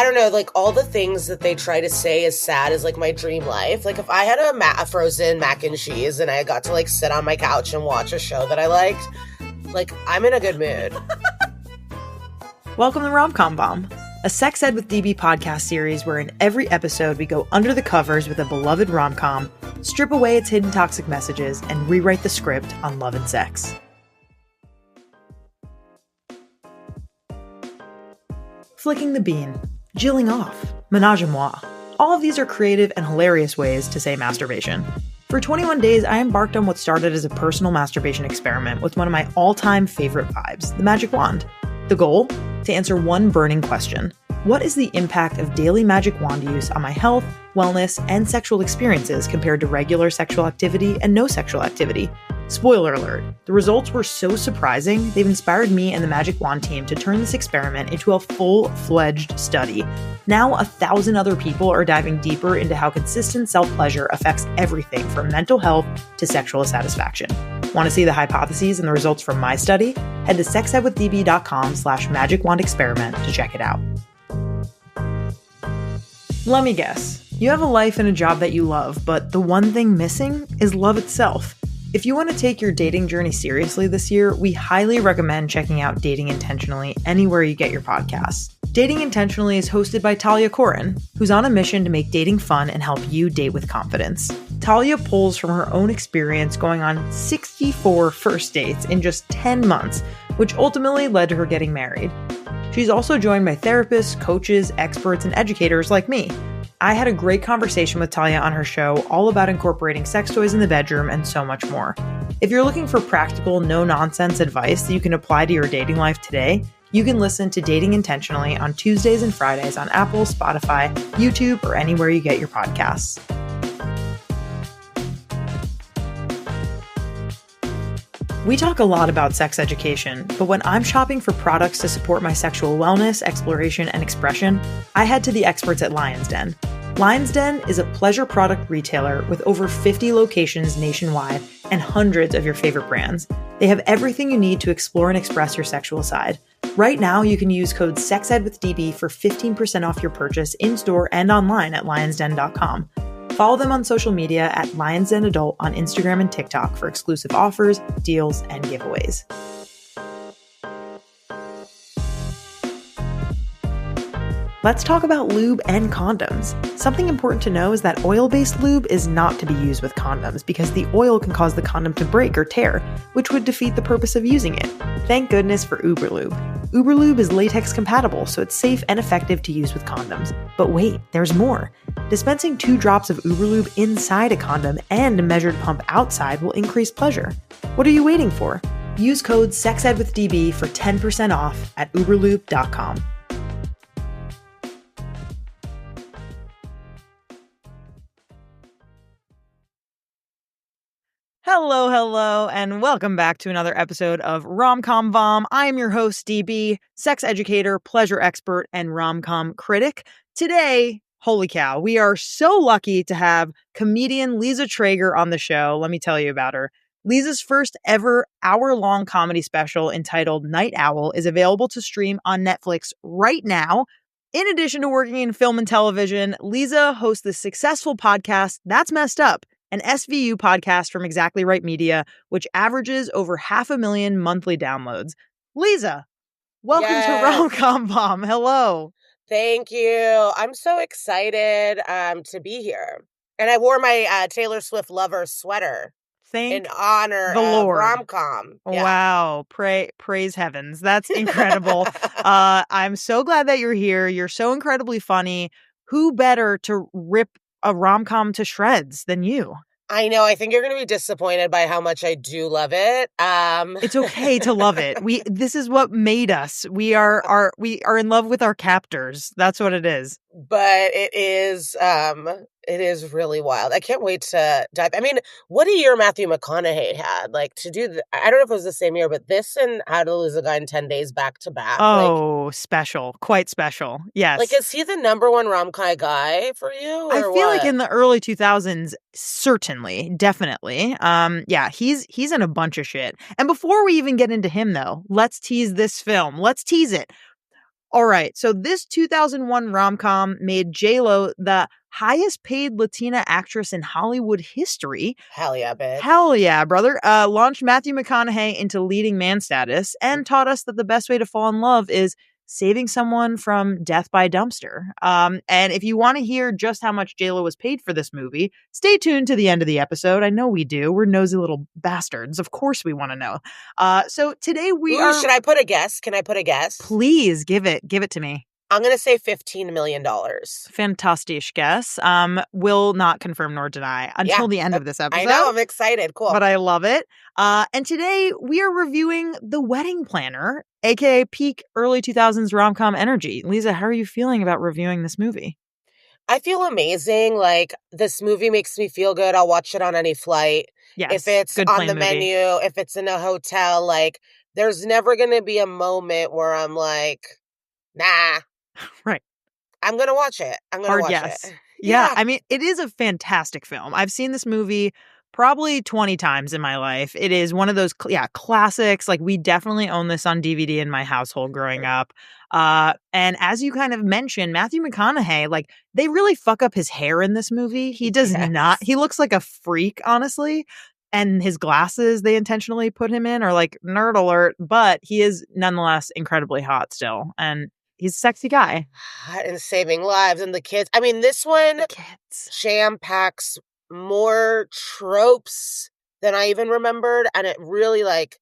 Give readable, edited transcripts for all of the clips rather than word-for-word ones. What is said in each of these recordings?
don't know, like all the things that they try to say is sad is like my dream life. Like if I had a frozen mac and cheese and I got to like sit on my couch and watch a show that I liked, like I'm in a good mood. Welcome to Rom-Com Bomb, a Sex Ed with DB podcast series where in every episode we go under the covers with a beloved rom-com, strip away its hidden toxic messages, and rewrite the script on love and sex. Flicking the bean, jilling off, menage a moi. All of these are creative and hilarious ways to say masturbation. For 21 days, I embarked on what started as a personal masturbation experiment with one of my all-time favorite vibes, the magic wand. The goal? To answer one burning question. What is the impact of daily magic wand use on my health, wellness, and sexual experiences compared to regular sexual activity and no sexual activity? Spoiler alert, the results were so surprising, they've inspired me and the Magic Wand team to turn this experiment into a full-fledged study. Now 1,000 other people are diving deeper into how consistent self-pleasure affects everything from mental health to sexual satisfaction. Want to see the hypotheses and the results from my study? Head to sexedwithdb.com/magicwandexperiment to check it out. Let me guess. You have a life and a job that you love, but the one thing missing is love itself. If you want to take your dating journey seriously this year, we highly recommend checking out Dating Intentionally anywhere you get your podcasts. Dating Intentionally is hosted by Talia Corin, who's on a mission to make dating fun and help you date with confidence. Talia pulls from her own experience going on 64 first dates in just 10 months, which ultimately led to her getting married. She's also joined by therapists, coaches, experts, and educators like me. I had a great conversation with Talia on her show all about incorporating sex toys in the bedroom and so much more. If you're looking for practical, no-nonsense advice that you can apply to your dating life today, you can listen to Dating Intentionally on Tuesdays and Fridays on Apple, Spotify, YouTube, or anywhere you get your podcasts. We talk a lot about sex education, but when I'm shopping for products to support my sexual wellness, exploration, and expression, I head to the experts at Lion's Den. Lion's Den is a pleasure product retailer with over 50 locations nationwide and hundreds of your favorite brands. They have everything you need to explore and express your sexual side. Right now, you can use code SEXEDWITHDB for 15% off your purchase in-store and online at lionsden.com. Follow them on social media at Lions Den Adult on Instagram and TikTok for exclusive offers, deals, and giveaways. Let's talk about lube and condoms. Something important to know is that oil-based lube is not to be used with condoms because the oil can cause the condom to break or tear, which would defeat the purpose of using it. Thank goodness for Uberlube. Uberlube is latex compatible, so it's safe and effective to use with condoms. But wait, there's more. Dispensing 2 drops of Uberlube inside a condom and a measured pump outside will increase pleasure. What are you waiting for? Use code SEXEDWITHDB for 10% off at uberlube.com. Hello, and welcome back to another episode of Rom-Com Bomb. I am your host, DB, sex educator, pleasure expert, and rom-com critic. Today, holy cow, we are so lucky to have comedian Liza Treyger on the show. Let me tell you about her. Liza's first ever hour-long comedy special entitled Night Owl is available to stream on Netflix right now. In addition to working in film and television, Liza hosts the successful podcast That's Messed Up, an SVU podcast from Exactly Right Media, which averages over 500,000 monthly downloads. Liza, welcome to Rom-Com Bomb. Hello. Thank you. I'm so excited to be here. And I wore my Taylor Swift lover sweater in honor the of Lord. Rom-Com. Yeah. Wow. Praise heavens. That's incredible. I'm so glad that you're here. You're so incredibly funny. Who better to rip a rom-com to shreds than you? I know. I think you're going to be disappointed by how much I do love it. It's okay to love it. This is what made us. We are in love with our captors. That's what it is. But it is really wild. I can't wait to dive. I mean, what a year Matthew McConaughey had. Like to do, I don't know if it was the same year, but this and How to Lose a Guy in 10 Days back to back. Oh, special. Quite special. Yes. Like, is he the number one rom-com guy for you? I feel like in the early 2000s, certainly, definitely. Yeah, he's in a bunch of shit. And before we even get into him, though, let's tease this film. Let's tease it. All right. So this 2001 rom-com made J.Lo the highest paid Latina actress in Hollywood history. Hell yeah, bitch. Hell yeah, brother. Launched Matthew McConaughey into leading man status and taught us that the best way to fall in love is saving someone from death by dumpster. And if you want to hear just how much J.Lo was paid for this movie, stay tuned to the end of the episode. I know we do. We're nosy little bastards. Of course we want to know. So today we are... Should I put a guess? Can I put a guess? Please give it to me. I'm going to say $15 million. Fantastic guess. Will not confirm nor deny until the end of this episode. I know. I'm excited. Cool. But I love it. And today we are reviewing The Wedding Planner, aka peak early 2000s rom-com energy. Lisa, how are you feeling about reviewing this movie? I feel amazing. Like, this movie makes me feel good. I'll watch it on any flight. Yes. If it's on the menu, if it's in a hotel, like, there's never going to be a moment where I'm like, nah. Right. I'm going to watch it. I'm going to watch it. Yeah. I mean, it is a fantastic film. I've seen this movie probably 20 times in my life. It is one of those, classics. Like, we definitely own this on DVD in my household growing up. And as you kind of mentioned, Matthew McConaughey, like, they really fuck up his hair in this movie. He does not. He looks like a freak, honestly. And his glasses they intentionally put him in are like nerd alert, but he is nonetheless incredibly hot still. And he's a sexy guy. And saving lives and the kids. I mean, this one jam-packs more tropes than I even remembered. And it really, like,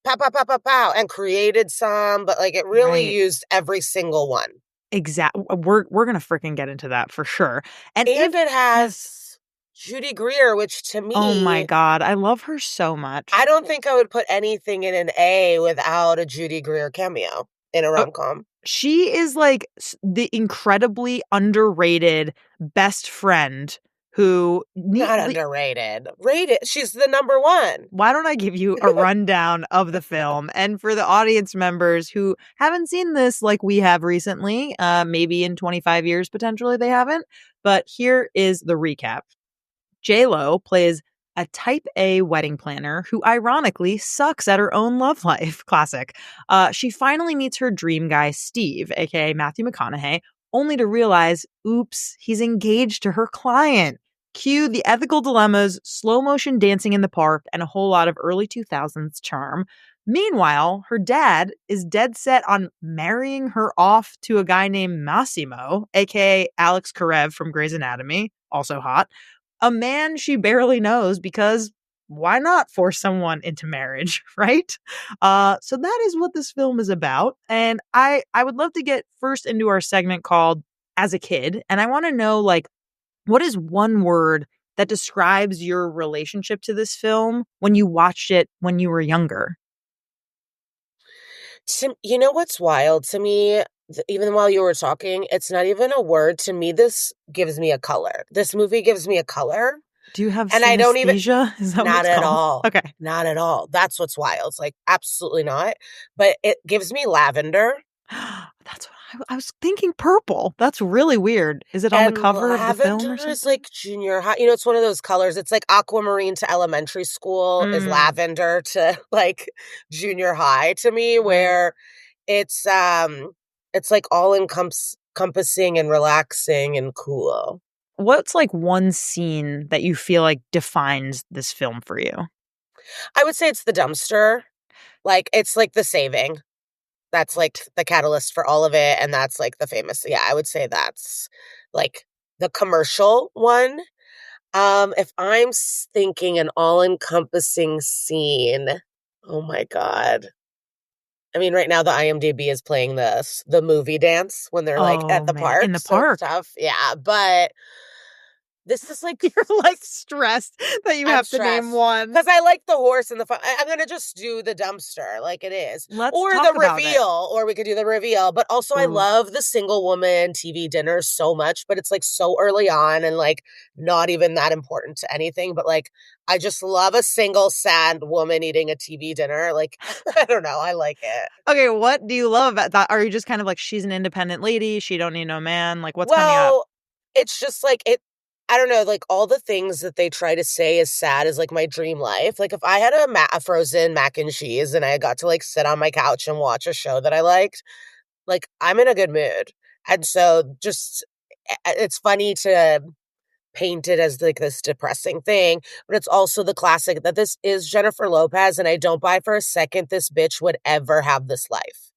pow, pow, pow, pow, pow, and created some, but, like, it really used every single one. Exactly. We're going to freaking get into that for sure. And it has Judy Greer, which to me... Oh, my God. I love her so much. I don't think I would put anything in an A without a Judy Greer cameo in a rom-com. She is like the incredibly underrated best friend who... Not underrated. Rated. She's the number one. Why don't I give you a rundown of the film? And for the audience members who haven't seen this like we have recently, maybe in 25 years potentially they haven't, but here is the recap. J.Lo plays a type A wedding planner who ironically sucks at her own love life. Classic. She finally meets her dream guy, Steve, aka Matthew McConaughey, only to realize, oops, he's engaged to her client. Cue the ethical dilemmas, slow motion dancing in the park, and a whole lot of early 2000s charm. Meanwhile, her dad is dead set on marrying her off to a guy named Massimo, aka Alex Karev from Grey's Anatomy, also hot. A man she barely knows because why not force someone into marriage, right? So that is what this film is about. And I would love to get first into our segment called As a Kid. And I want to know, like, what is one word that describes your relationship to this film when you watched it when you were younger? You know what's wild to me? Even while you were talking, it's not even a word. To me, this gives me a color. This movie gives me a color. Do you have and I don't even... Is that not at all. Okay. Not at all. That's what's wild. It's like, absolutely not. But it gives me lavender. That's what I was thinking. Purple. That's really weird. Is it on the cover of the film or something? Lavender is like junior high. You know, it's one of those colors. It's like aquamarine to elementary school is lavender to like junior high to me, where it's like all encompassing and relaxing and cool. What's like one scene that you feel like defines this film for you? I would say it's the dumpster. Like, it's like the saving. That's like the catalyst for all of it. And that's like the famous, I would say that's like the commercial one. If I'm thinking an all-encompassing scene, oh my God. I mean, right now the IMDb is playing the movie dance when they're like at the park. In the park. Stuff. Yeah, but this is like... You're like stressed that you have to name one. Because I like the horse and the fun. I'm going to just do the dumpster like it is. Or the reveal. Or we could do the reveal. But also I love the single woman TV dinner so much. But it's like so early on and like not even that important to anything. But like I just love a single sad woman eating a TV dinner. Like, I don't know. I like it. Okay, what do you love about that? Are you just kind of like, she's an independent lady, she don't need no man? Like, what's coming up? It's just like I don't know, like all the things that they try to say is sad is like my dream life. Like if I had a frozen mac and cheese and I got to like sit on my couch and watch a show that I liked, like, I'm in a good mood. And so just, it's funny to paint it as like this depressing thing, but it's also the classic that this is Jennifer Lopez, and I don't buy for a second this bitch would ever have this life.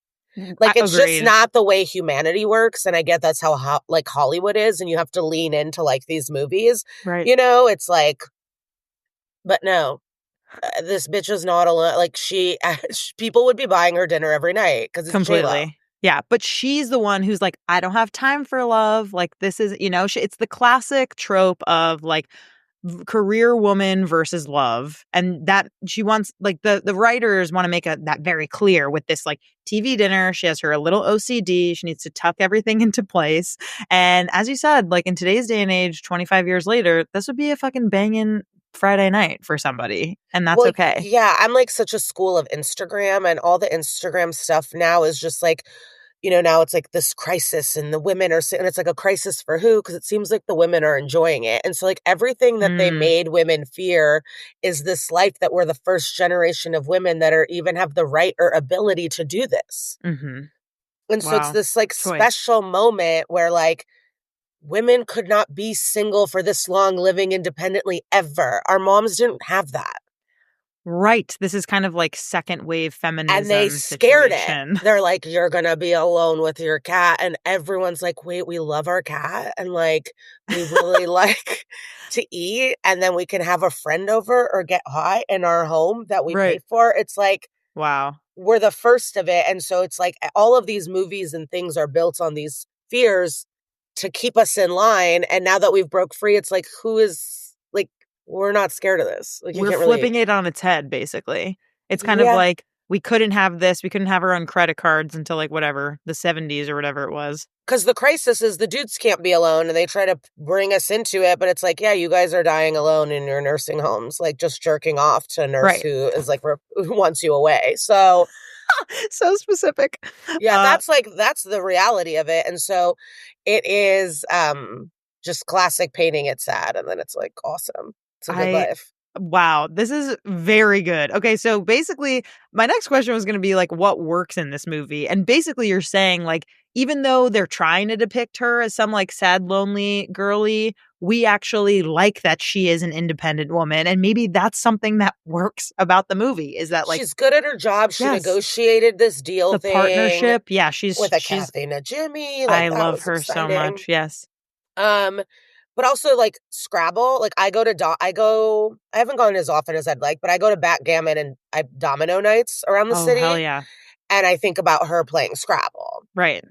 Like, it's just Agreed. not the way humanity works, and I get that's how like Hollywood is, and you have to lean into like these movies. Right. It's like, but no, this bitch is not alone. Like, people would be buying her dinner every night because it's J.Lo. Completely. Yeah, but she's the one who's like, I don't have time for love. Like, this is, it's the classic trope of like career woman versus love. And that she wants, like, the writers want to make that very clear with this like TV dinner. She has her a little OCD. She needs to tuck everything into place. And as you said, like in today's day and age, 25 years later, this would be a fucking banging Friday night for somebody. And that's Well, okay. yeah, I'm like such a school of Instagram, and all the Instagram stuff now is just like, now it's like this crisis, and the women are, and it's like a crisis for who? Because it seems like the women are enjoying it. And so, like, everything that they Mm, made women fear is this life that we're the first generation of women that are even have the right or ability to do this. mm-hmm. And so it's Wow. this like Choice. special moment where like women could not be single for this long, living independently ever. Our moms didn't have that. Right. This is kind of like second wave And they feminism scared it. situation. They're like, you're going to be alone with your cat. And everyone's like, wait, we love our cat. And like, we really like to eat. And then we can have a friend over or get high in our home that we pay Right. for. It's like, Wow. we're the first of it. And so it's like all of these movies and things are built on these fears to keep us in line. And now that we've broke free, it's like, who is like, we're not scared of this. Like, you We're can't really. flipping it on its head, basically. It's kind of Yeah. like we couldn't have this. We couldn't have our own credit cards until like whatever, the 70s or whatever it was. Because the crisis is the dudes can't be alone, and they try to bring us into it, but it's like, yeah, you guys are dying alone in your nursing homes, like just jerking off to a nurse Right. who is like, who wants you away. So So specific. yeah, that's the reality of it. And so it is just classic painting it sad, and then it's like awesome. It's a good I life. Wow, this is very good. Okay, so basically, my next question was going to be like, what works in this movie? And basically, you're saying, like, even though they're trying to depict her as some like sad, lonely girly, we actually like that she is an independent woman. And maybe that's something that works about the movie is that, like, She's good at her job. She yes, negotiated this deal the thing partnership. Yeah, with a she's, Kathy and a Jimmy. Like, I that love was her so exciting. much. Yes. Um, but also like Scrabble, like I haven't gone as often as I'd like, but I go to backgammon and domino nights around the Oh, hell city, yeah. and I think about her playing Scrabble. Right.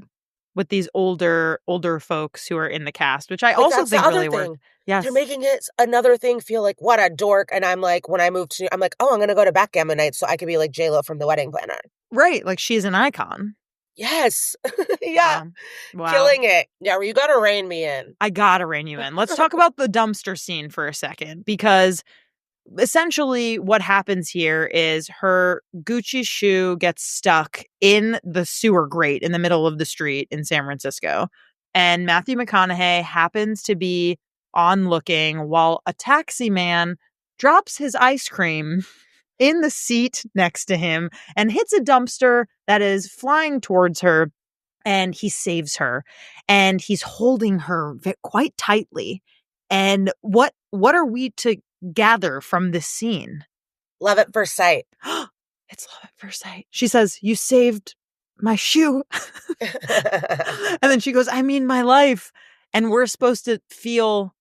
With these older folks who are in the cast, which I Like, also that's the think other really worked. thing. They're Yes. making it another thing feel like what a dork. And I'm like, when I moved to, I'm like, oh, I'm gonna go to backgammon night so I could be like J.Lo from The Wedding Planner. Right. Like she's an icon. Yes. Yeah. Wow. Wow. Killing it. Yeah, well, you gotta rein me in. I gotta rein you in. Let's talk about the dumpster scene for a second, because essentially what happens here is her Gucci shoe gets stuck in the sewer grate in the middle of the street in San Francisco. And Matthew McConaughey happens to be on looking while a taxi man drops his ice cream in the seat next to him and hits a dumpster that is flying towards her, and he saves her, and he's holding her quite tightly. And what are we to gather from this scene? Love at first sight. It's love at first sight. She says, "You saved my shoe." And then she goes, "I mean my life." And we're supposed to feel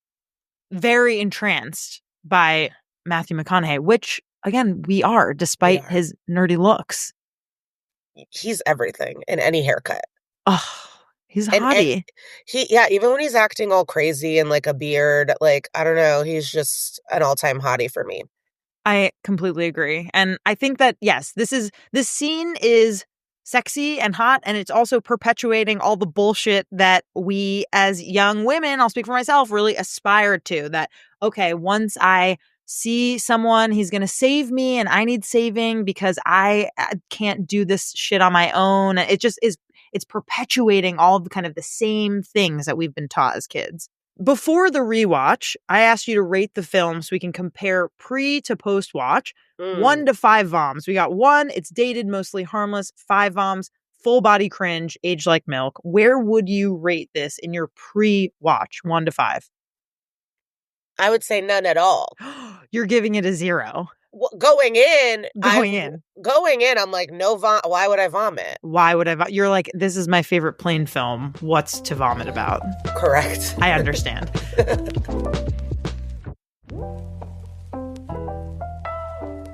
very entranced by Matthew McConaughey, which again, we are, despite Yeah. his nerdy looks. He's everything in any haircut. Oh, he's a And hottie. yeah, even when he's acting all crazy and like a beard, like, I don't know, he's just an all-time hottie for me. I completely agree. And I think that, yes, this scene is sexy and hot, and it's also perpetuating all the bullshit that we as young women, I'll speak for myself, really aspired to. That, okay, once I see someone, he's going to save me and I need saving because I can't do this shit on my own. It just is, it's perpetuating all the kind of the same things that we've been taught as kids. Before the rewatch, I asked you to rate the film so we can compare pre to post watch. 1 to 5 voms. We got 1, it's dated, mostly harmless. 5 voms, full body cringe, aged like milk. Where would you rate this in your pre-watch, 1 to 5? I would say none at all. You're giving it a 0. Going in, Going in. I'm like, no why would I vomit? Why would I? You're like, this is my favorite plain film. What's to vomit about? Correct. I understand.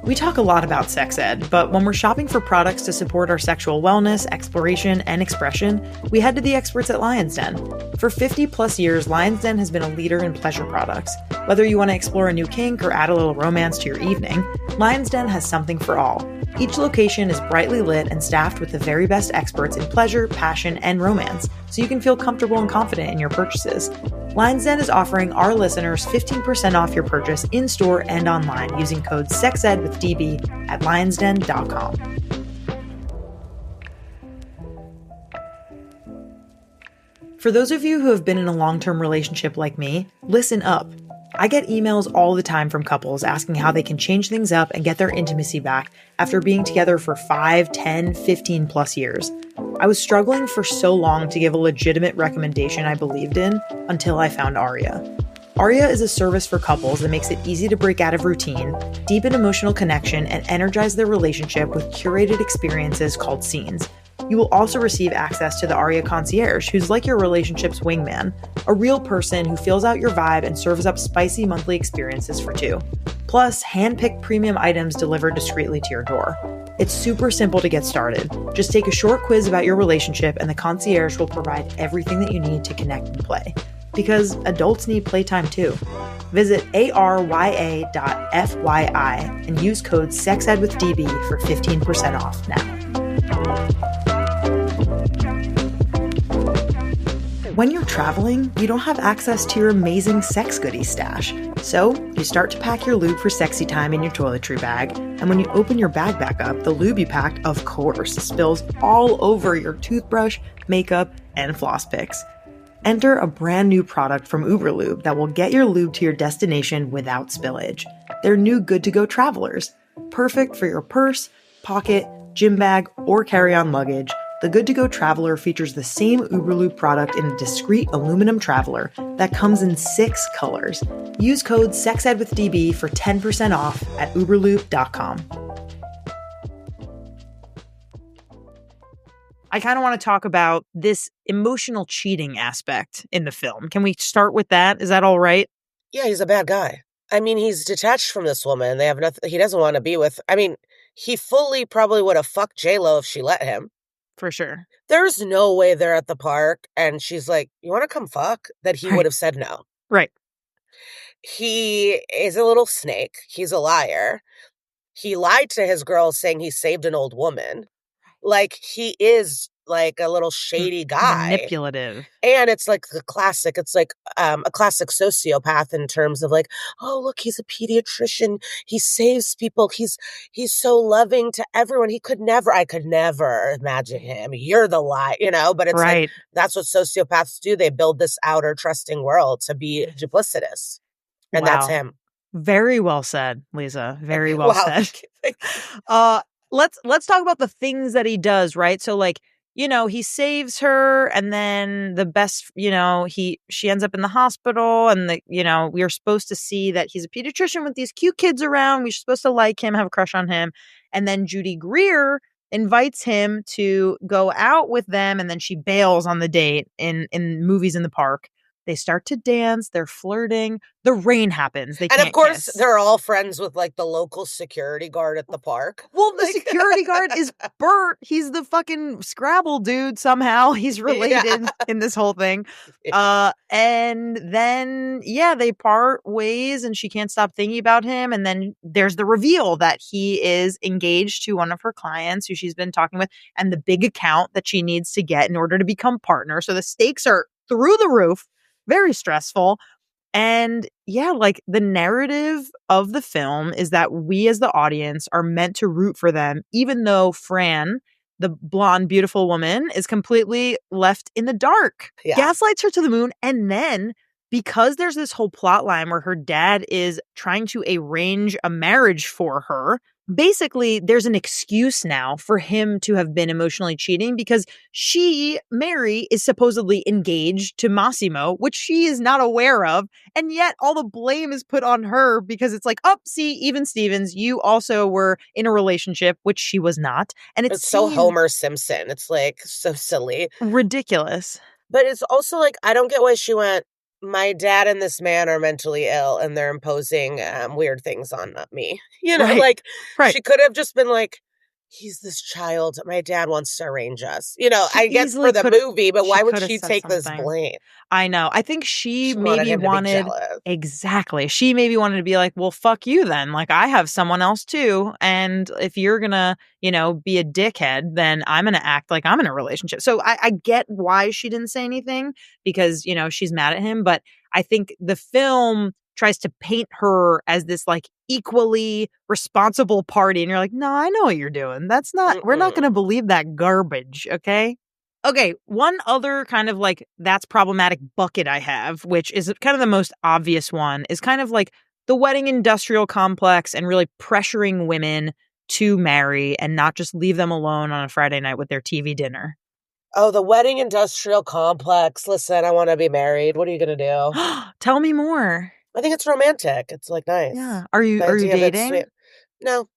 We talk a lot about sex ed, but when we're shopping for products to support our sexual wellness, exploration, and expression, we head to the experts at Lion's Den. For 50 plus years, Lion's Den has been a leader in pleasure products. Whether you want to explore a new kink or add a little romance to your evening, Lion's Den has something for all. Each location is brightly lit and staffed with the very best experts in pleasure, passion, and romance, so you can feel comfortable and confident in your purchases. Lion's Den is offering our listeners 15% off your purchase in-store and online using code SEXEDWITHDB at lionsden.com. For those of you who have been in a long-term relationship like me, listen up. I get emails all the time from couples asking how they can change things up and get their intimacy back after being together for 5, 10, 15 plus years. I was struggling for so long to give a legitimate recommendation I believed in until I found Aria. Aria is a service for couples that makes it easy to break out of routine, deepen emotional connection, and energize their relationship with curated experiences called scenes. You will also receive access to the Aria concierge, who's like your relationship's wingman, a real person who fills out your vibe and serves up spicy monthly experiences for two. Plus, hand-picked premium items delivered discreetly to your door. It's super simple to get started. Just take a short quiz about your relationship and the concierge will provide everything that you need to connect and play. Because adults need playtime too. Visit arya.fyi and use code SEXEDWITHDB for 15% off now. When you're traveling, you don't have access to your amazing sex goodie stash. So you start to pack your lube for sexy time in your toiletry bag. And when you open your bag back up, the lube you packed, of course, spills all over your toothbrush, makeup, and floss picks. Enter a brand new product from Uberlube that will get your lube to your destination without spillage. They're new good-to-go travelers. Perfect for your purse, pocket, gym bag, or carry-on luggage. The Good To Go Traveler features the same Uberlube product in a discreet aluminum traveler that comes in 6 colors. Use code SEXEDWITHDB for 10% off at uberlube.com. I kind of want to talk about this emotional cheating aspect in the film. Can we start with that? Is that all right? Yeah, he's a bad guy. I mean, he's detached from this woman. They have nothing. He doesn't want to be with. I mean, he fully probably would have fucked J.Lo if she let him. For sure. There's no way they're at the park and she's like, "You want to come fuck?" That he would have said no. Right. He is a little snake. He's a liar. He lied to his girl saying he saved an old woman. Like, he is like a little shady guy. Manipulative. And it's like the classic, it's like a classic sociopath in terms of like, oh, look, he's a pediatrician. He saves people. He's so loving to everyone. I could never imagine him. You're the lie, but it's right. like, that's what sociopaths do. They build this outer trusting world to be duplicitous. And that's him. Very well said, Liza. Very well said. Let's talk about the things that he does, right? So like, he saves her and then the best, she ends up in the hospital and we're supposed to see that he's a pediatrician with these cute kids around. We're supposed to like him, have a crush on him. And then Judy Greer invites him to go out with them. And then she bails on the date in movies in the park. They start to dance. They're flirting. The rain happens. They can't of course, kiss. They're all friends with like the local security guard at the park. Well, the security guard is Bert. He's the fucking Scrabble dude somehow. He's related in this whole thing. And then, they part ways and she can't stop thinking about him. And then there's the reveal that he is engaged to one of her clients who she's been talking with and the big account that she needs to get in order to become partner. So the stakes are through the roof. Very stressful. And like the narrative of the film is that we as the audience are meant to root for them, even though Fran, the blonde, beautiful woman, is completely left in the dark. Yeah. Gaslights her to the moon. And then because there's this whole plot line where her dad is trying to arrange a marriage for her basically there's an excuse now for him to have been emotionally cheating because Mary, is supposedly engaged to Massimo, which she is not aware of. And yet all the blame is put on her because it's like, oh, see, even Stevens, you also were in a relationship, which she was not. And it It's so seems Homer Simpson. It's like so silly. ridiculous. But it's also like, I don't get why she went, my dad and this man are mentally ill and they're imposing weird things on me. Right. Like Right. she could have just been like, he's this child. My dad wants to arrange us. She I get for easily the could movie, but she why would could have she said take this something. blame? I know. I think she She wanted maybe him to be wanted jealous. exactly. She maybe wanted to be like, well, fuck you then. Like, I have someone else too. And if you're gonna, be a dickhead, then I'm gonna act like I'm in a relationship. So I get why she didn't say anything because, she's mad at him. But I think the film tries to paint her as this like equally responsible party. And you're like, no, I know what you're doing. We're not Mm-mm. gonna believe that garbage. Okay. Okay, one other kind of like that's problematic bucket I have, which is kind of the most obvious one, is kind of like the wedding industrial complex and really pressuring women to marry and not just leave them alone on a Friday night with their TV dinner. Oh, the wedding industrial complex. Listen, I want to be married. What are you going to do? Tell me more. I think it's romantic. It's like nice. Yeah. Are you The are you idea of it's dating? sweet. No,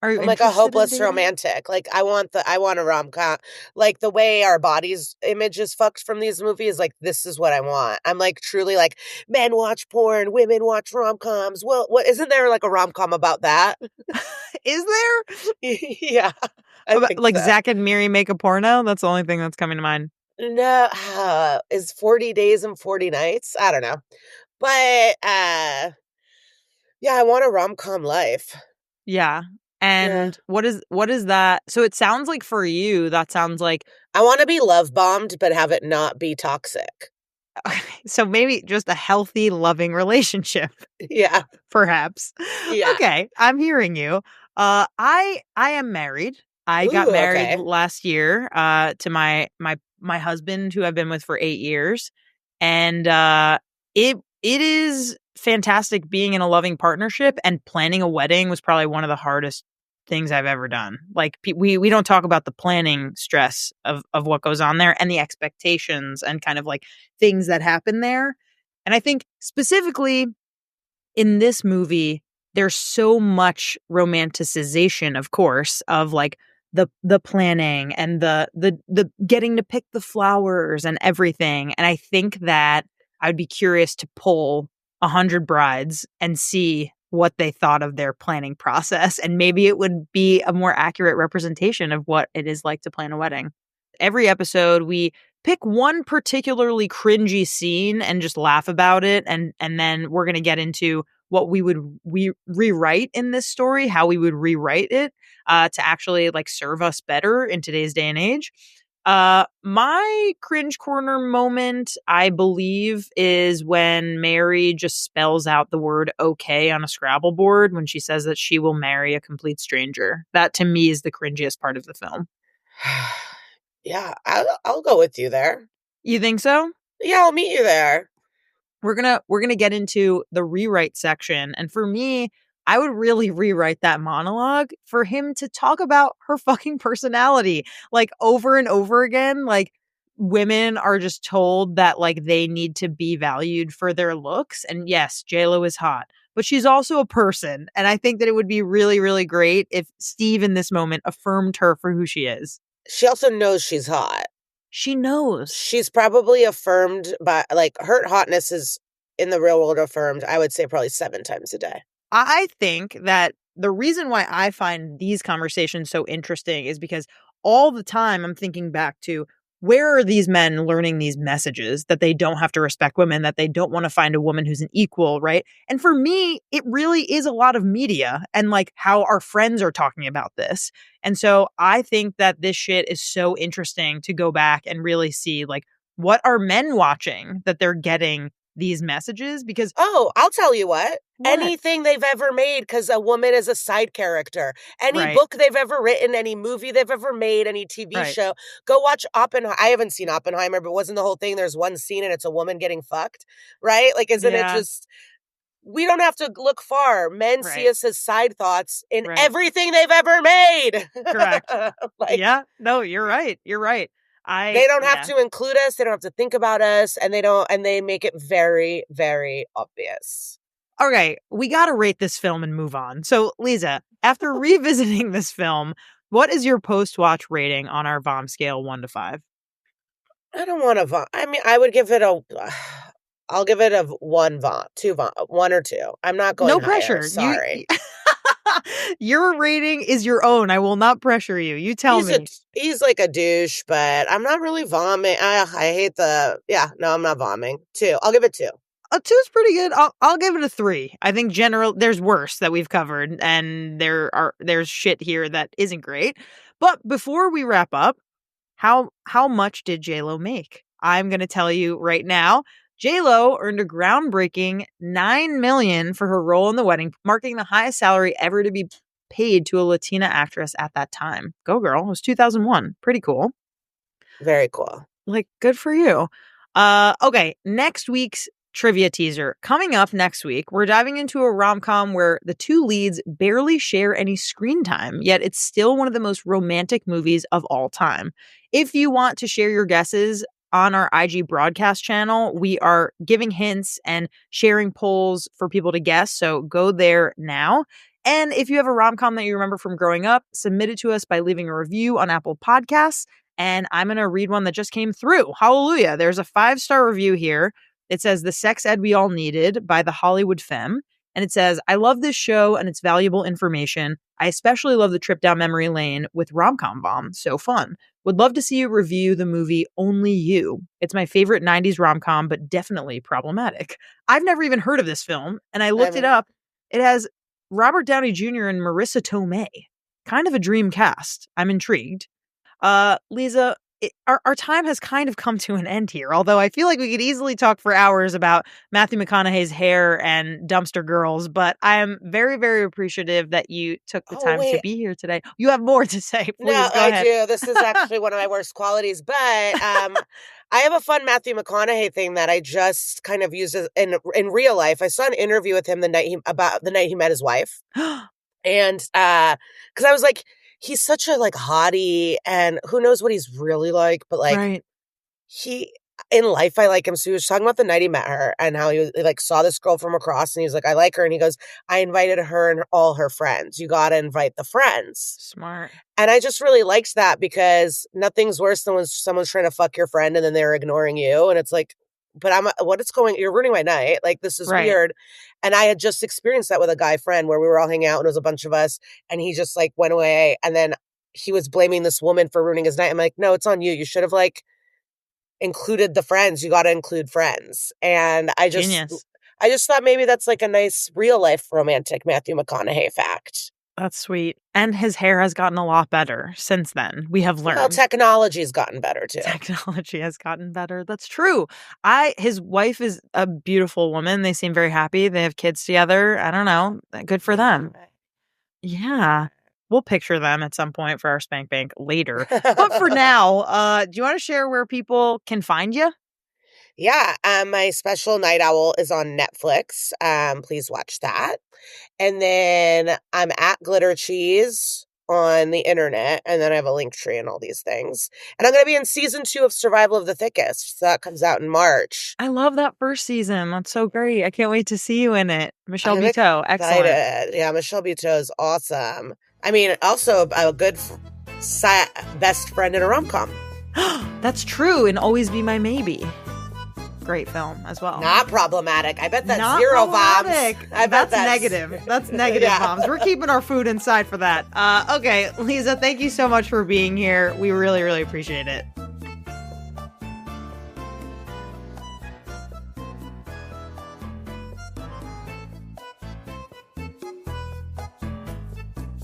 Are you I'm like a interested in hopeless dating? romantic. Like I want a rom-com. Like the way our bodies image is fucked from these movies, like this is what I want. I'm like truly like men watch porn, women watch rom-coms. Well, what isn't there like a rom-com about that? Is there? Yeah, I About, think like so. Zach and Miri make a porno? That's the only thing that's coming to mind. No, is 40 days and 40 nights? I don't know. But yeah, I want a rom-com life. Yeah. Yeah. And what is that? So it sounds like for you, that sounds like I want to be love bombed but have it not be toxic. so maybe just a healthy, loving relationship, Yeah. perhaps. Yeah. Okay, I'm hearing you. I am married. I got Ooh, married okay. last year to my husband who I've been with for 8 years. And it is fantastic being in a loving partnership, and planning a wedding was probably one of the hardest things I've ever done. Like we don't talk about the planning stress of what goes on there and the expectations and kind of like things that happen there. And I think specifically in this movie, there's so much romanticization, of course, of like the planning and the getting to pick the flowers and everything. And I think that I'd be curious to poll 100 brides and see what they thought of their planning process. And maybe it would be a more accurate representation of what it is like to plan a wedding. Every episode, we pick one particularly cringy scene and just laugh about it, and then we're going to get into what we rewrite in this story, how we would rewrite it to actually like serve us better in today's day and age. My cringe corner moment, I believe, is when Mary just spells out the word okay on a Scrabble board when she says that she will marry a complete stranger. That to me is the cringiest part of the film. Yeah, I'll go with you there. You think so? Yeah, I'll meet you there. We're gonna get into the rewrite section, and for me, I would really rewrite that monologue for him to talk about her fucking personality, like over and over again. Like women are just told that like they need to be valued for their looks, and yes, J.Lo is hot, but she's also a person, and I think that it would be really, really great if Steve in this moment affirmed her for who she is. She also knows she's hot. She knows. She's probably affirmed by like her hotness is in the real world affirmed, I would say probably 7 times a day. I think that the reason why I find these conversations so interesting is because all the time I'm thinking back to where are these men learning these messages that they don't have to respect women, that they don't want to find a woman who's an equal, right? And for me, it really is a lot of media and like how our friends are talking about this. And so I think that this shit is so interesting to go back and really see like what are men watching that they're getting these messages because Oh, I'll tell you what. what? Anything they've ever made because a woman is a side character. Any Right. book they've ever written, any movie they've ever made, any TV Right. show. Go watch Oppenheimer. I haven't seen Oppenheimer, but wasn't the whole thing there's one scene and it's a woman getting fucked, right? Like, isn't it Yeah. just we don't have to look far. Men see Right. us as side thoughts in Right. everything they've ever made. Correct. Like, Yeah. No, you're right. You're right. they don't have Yeah. to include us. They don't have to think about us, and they make it very, very obvious. Okay, we got to rate this film and move on. So, Liza, after revisiting this film, what is your post-watch rating on our VOM scale 1 to 5? I don't want to vomit. I mean, I would give it a. I'll give it a 1 vom, 2 vom, 1 or 2. I'm not going No higher. pressure. Sorry. Your rating is your own. I will not pressure you. You tell me. He's like a douche, but I'm not really vomiting. I hate no, I'm not vomiting. 2. I'll give it 2. A 2 is pretty good. I'll give it a 3. I think there's worse that we've covered, and there's shit here that isn't great. But before we wrap up, how much did J.Lo make? I'm gonna tell you right now. J.Lo earned a groundbreaking $9 million for her role in The Wedding, marking the highest salary ever to be paid to a Latina actress at that time. Go girl! It was 2001. Pretty cool. Very cool. Like, good for you. Okay, next week's trivia teaser. Coming up next week, we're diving into a rom-com where the two leads barely share any screen time, yet it's still one of the most romantic movies of all time. If you want to share your guesses on our IG broadcast channel, we are giving hints and sharing polls for people to guess, so go there now. And if you have a rom-com that you remember from growing up, submit it to us by leaving a review on Apple Podcasts, and I'm going to read one that just came through. Hallelujah. There's a 5-star review here. It says, "The Sex Ed We All Needed" by the Hollywood Femme. And it says, "I love this show and its valuable information. I especially love the trip down memory lane with Rom-Com Bomb. So fun. Would love to see you review the movie Only You. It's my favorite 90s rom-com, but definitely problematic. I've never even heard of this film, and I looked it up. It has Robert Downey Jr. and Marissa Tomei. Kind of a dream cast. I'm intrigued." Liza, our time has kind of come to an end here, although I feel like we could easily talk for hours about Matthew McConaughey's hair and dumpster girls, but I am very, very appreciative that you took the time to be here today. You have more to say. Please, no, go ahead. I do. This is actually one of my worst qualities, but I have a fun Matthew McConaughey thing that I just kind of used in real life. I saw an interview with him about the night he met his wife. And because I was like, he's such a like hottie, and who knows what he's really like, but like Right. he in life, I like him. So he was talking about the night he met her and how he like saw this girl from across, and he was like, I like her. And he goes, I invited her and all her friends. You got to invite the friends. Smart. And I just really liked that, because nothing's worse than when someone's trying to fuck your friend and then they're ignoring you. And it's like, but you're ruining my night. Like, this is weird. And I had just experienced that with a guy friend where we were all hanging out and it was a bunch of us, and he just like went away. And then he was blaming this woman for ruining his night. I'm like, no, it's on you. You should have like included the friends. You got to include friends. And I just thought maybe that's like a nice real life romantic Matthew McConaughey fact. That's sweet. And his hair has gotten a lot better since then. We have learned. Well, technology's gotten better too. Technology has gotten better. That's true. His wife is a beautiful woman. They seem very happy. They have kids together. I don't know. Good for them. Yeah. We'll picture them at some point for our Spank Bank later. But for now, do you want to share where people can find you? Yeah, my special Night Owl is on Netflix. Please watch that. And then I'm at Glitter Cheese on the internet, and then I have a link tree and all these things. And I'm going to be in season 2 of Survival of the Thickest. So that comes out in March. I love that first season. That's so great. I can't wait to see you in it. Michelle Buteau, excellent. Yeah, Michelle Buteau is awesome. I mean, also a good best friend in a rom-com. That's true, and Always Be My Maybe. Great film as well. Not problematic. I bet that's zero bombs. I bet that's negative. That's negative bombs. We're keeping our food inside for that. Okay, Liza, thank you so much for being here. We really, really appreciate it.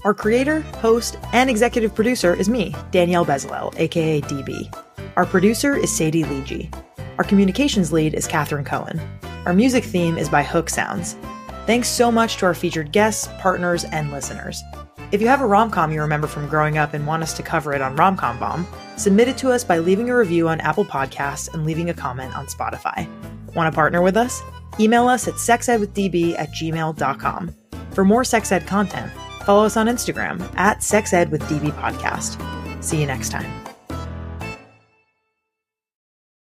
Our creator, host, and executive producer is me, Danielle Bezalel, aka DB. Our producer is Sadie Leegee. Our communications lead is Catherine Cohen. Our music theme is by Hook Sounds. Thanks so much to our featured guests, partners, and listeners. If you have a rom-com you remember from growing up and want us to cover it on Rom-Com Bomb, submit it to us by leaving a review on Apple Podcasts and leaving a comment on Spotify. Want to partner with us? Email us at sexedwithdb@gmail.com. For more sex ed content, follow us on Instagram at sexedwithdbpodcast. See you next time.